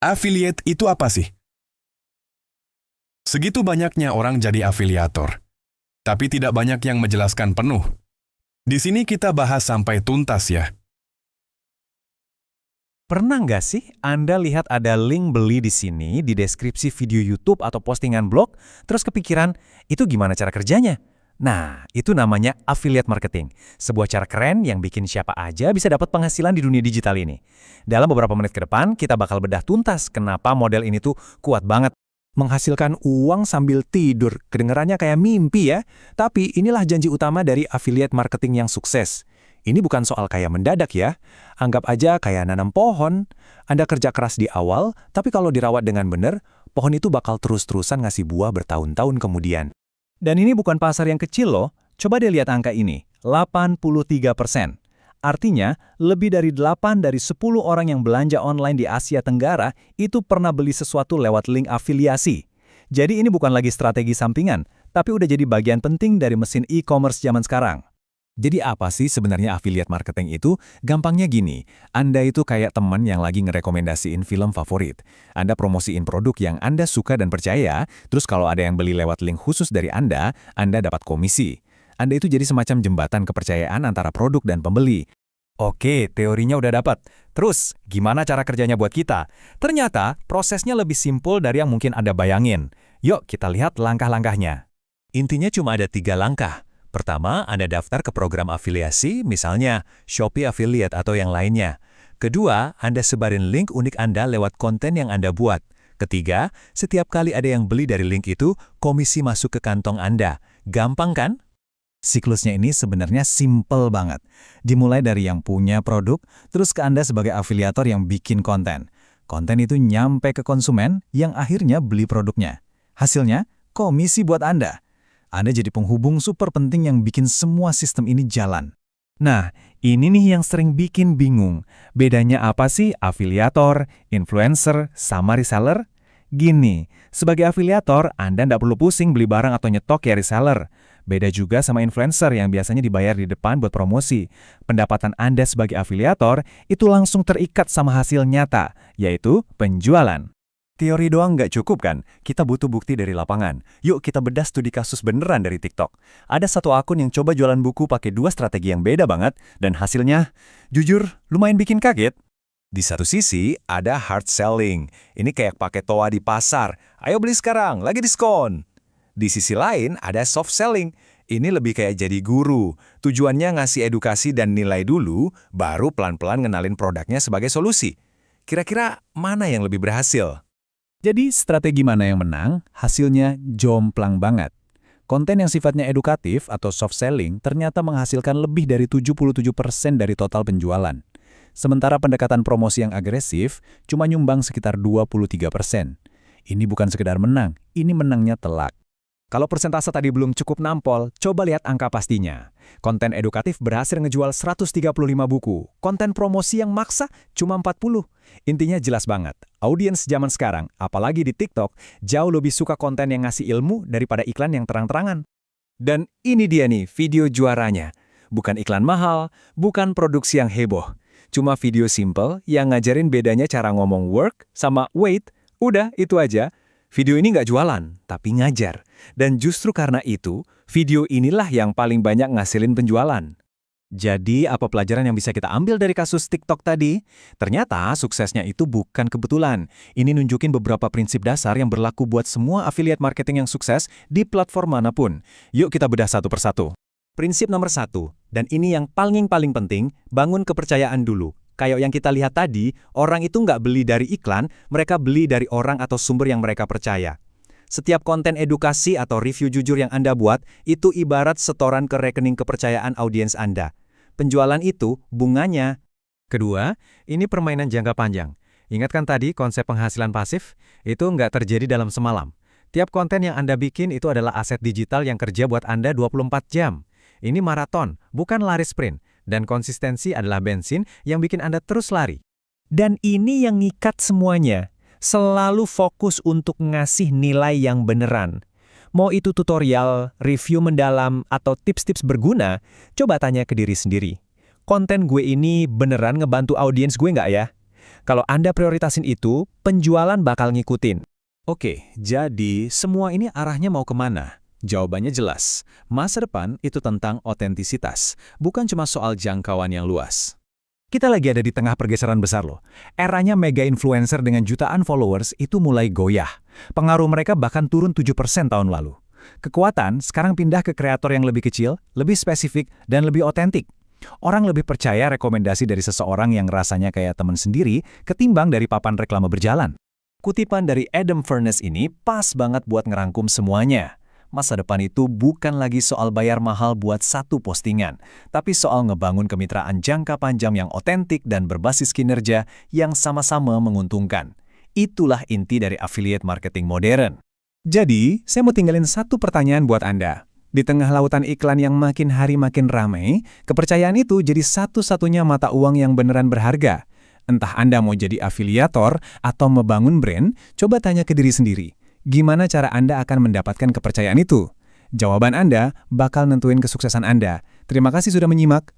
Affiliate itu apa sih? Segitu banyaknya orang jadi afiliator, tapi tidak banyak yang menjelaskan penuh. Di sini kita bahas sampai tuntas ya. Pernah nggak sih Anda lihat ada link beli di sini di deskripsi video YouTube atau postingan blog, terus kepikiran, itu gimana cara kerjanya? Nah, itu namanya affiliate marketing. Sebuah cara keren yang bikin siapa aja bisa dapat penghasilan di dunia digital ini. Dalam beberapa menit ke depan, kita bakal bedah tuntas kenapa model ini tuh kuat banget. Menghasilkan uang sambil tidur, kedengarannya kayak mimpi ya. Tapi inilah janji utama dari affiliate marketing yang sukses. Ini bukan soal kayak mendadak ya. Anggap aja kayak nanam pohon. Anda kerja keras di awal, tapi kalau dirawat dengan benar, pohon itu bakal terus-terusan ngasih buah bertahun-tahun kemudian. Dan ini bukan pasar yang kecil loh. Coba deh lihat angka ini, 83%. Artinya, lebih dari 8 dari 10 orang yang belanja online di Asia Tenggara itu pernah beli sesuatu lewat link afiliasi. Jadi ini bukan lagi strategi sampingan, tapi udah jadi bagian penting dari mesin e-commerce zaman sekarang. Jadi apa sih sebenarnya affiliate marketing itu? Gampangnya gini, Anda itu kayak teman yang lagi ngerekomendasiin film favorit. Anda promosiin produk yang Anda suka dan percaya, terus kalau ada yang beli lewat link khusus dari Anda dapat komisi. Anda itu jadi semacam jembatan kepercayaan antara produk dan pembeli. Oke, teorinya udah dapat. Terus, gimana cara kerjanya buat kita? Ternyata, prosesnya lebih simpel dari yang mungkin Anda bayangin. Yuk, kita lihat langkah-langkahnya. Intinya cuma ada 3 langkah. Pertama, Anda daftar ke program afiliasi, misalnya Shopee Affiliate atau yang lainnya. Kedua, Anda sebarin link unik Anda lewat konten yang Anda buat. Ketiga, setiap kali ada yang beli dari link itu, komisi masuk ke kantong Anda. Gampang kan? Siklusnya ini sebenarnya simple banget. Dimulai dari yang punya produk, terus ke Anda sebagai afiliator yang bikin konten. Konten itu nyampe ke konsumen yang akhirnya beli produknya. Hasilnya, komisi buat Anda. Anda jadi penghubung super penting yang bikin semua sistem ini jalan. Nah, ini nih yang sering bikin bingung. Bedanya apa sih afiliator, influencer, sama reseller? Gini, sebagai afiliator, Anda nggak perlu pusing beli barang atau nyetok ya reseller. Beda juga sama influencer yang biasanya dibayar di depan buat promosi. Pendapatan Anda sebagai afiliator itu langsung terikat sama hasil nyata, yaitu penjualan. Teori doang nggak cukup kan? Kita butuh bukti dari lapangan. Yuk kita bedah studi kasus beneran dari TikTok. Ada satu akun yang coba jualan buku pakai 2 strategi yang beda banget, dan hasilnya, jujur, lumayan bikin kaget. Di satu sisi, ada hard selling. Ini kayak pakai toa di pasar. Ayo beli sekarang, lagi diskon. Di sisi lain, ada soft selling. Ini lebih kayak jadi guru. Tujuannya ngasih edukasi dan nilai dulu, baru pelan-pelan ngenalin produknya sebagai solusi. Kira-kira mana yang lebih berhasil? Jadi strategi mana yang menang, hasilnya jomplang banget. Konten yang sifatnya edukatif atau soft selling ternyata menghasilkan lebih dari 77% dari total penjualan. Sementara pendekatan promosi yang agresif cuma nyumbang sekitar 23%. Ini bukan sekedar menang, ini menangnya telak. Kalau persentase tadi belum cukup nampol, coba lihat angka pastinya. Konten edukatif berhasil ngejual 135 buku. Konten promosi yang maksa cuma 40. Intinya jelas banget, audiens zaman sekarang, apalagi di TikTok, jauh lebih suka konten yang ngasih ilmu daripada iklan yang terang-terangan. Dan ini dia nih video juaranya. Bukan iklan mahal, bukan produksi yang heboh. Cuma video simple yang ngajarin bedanya cara ngomong work sama wait. Udah, itu aja. Video ini nggak jualan, tapi ngajar. Dan justru karena itu, video inilah yang paling banyak ngasilin penjualan. Jadi, apa pelajaran yang bisa kita ambil dari kasus TikTok tadi? Ternyata, suksesnya itu bukan kebetulan. Ini nunjukin beberapa prinsip dasar yang berlaku buat semua affiliate marketing yang sukses di platform manapun. Yuk kita bedah satu persatu. Prinsip nomor 1, dan ini yang paling penting, bangun kepercayaan dulu. Kayak yang kita lihat tadi, orang itu nggak beli dari iklan, mereka beli dari orang atau sumber yang mereka percaya. Setiap konten edukasi atau review jujur yang Anda buat, itu ibarat setoran ke rekening kepercayaan audiens Anda. Penjualan itu bunganya. Kedua, ini permainan jangka panjang. Ingatkan tadi konsep penghasilan pasif? Itu nggak terjadi dalam semalam. Tiap konten yang Anda bikin itu adalah aset digital yang kerja buat Anda 24 jam. Ini maraton, bukan lari sprint. Dan konsistensi adalah bensin yang bikin Anda terus lari. Dan ini yang ngikat semuanya. Selalu fokus untuk ngasih nilai yang beneran. Mau itu tutorial, review mendalam, atau tips-tips berguna, coba tanya ke diri sendiri. Konten gue ini beneran ngebantu audiens gue nggak ya? Kalau Anda prioritasin itu, penjualan bakal ngikutin. Oke, jadi semua ini arahnya mau kemana? Jawabannya jelas. Masa depan itu tentang otentisitas, bukan cuma soal jangkauan yang luas. Kita lagi ada di tengah pergeseran besar loh. Eranya mega influencer dengan jutaan followers itu mulai goyah. Pengaruh mereka bahkan turun 7% tahun lalu. Kekuatan sekarang pindah ke kreator yang lebih kecil, lebih spesifik, dan lebih otentik. Orang lebih percaya rekomendasi dari seseorang yang rasanya kayak teman sendiri ketimbang dari papan reklame berjalan. Kutipan dari Adam Furness ini pas banget buat ngerangkum semuanya. Masa depan itu bukan lagi soal bayar mahal buat satu postingan, tapi soal ngebangun kemitraan jangka panjang yang otentik dan berbasis kinerja yang sama-sama menguntungkan. Itulah inti dari affiliate marketing modern. Jadi, saya mau tinggalin satu pertanyaan buat Anda. Di tengah lautan iklan yang makin hari makin ramai, kepercayaan itu jadi satu-satunya mata uang yang beneran berharga. Entah Anda mau jadi afiliator atau membangun brand, coba tanya ke diri sendiri. Gimana cara Anda akan mendapatkan kepercayaan itu? Jawaban Anda bakal nentuin kesuksesan Anda. Terima kasih sudah menyimak.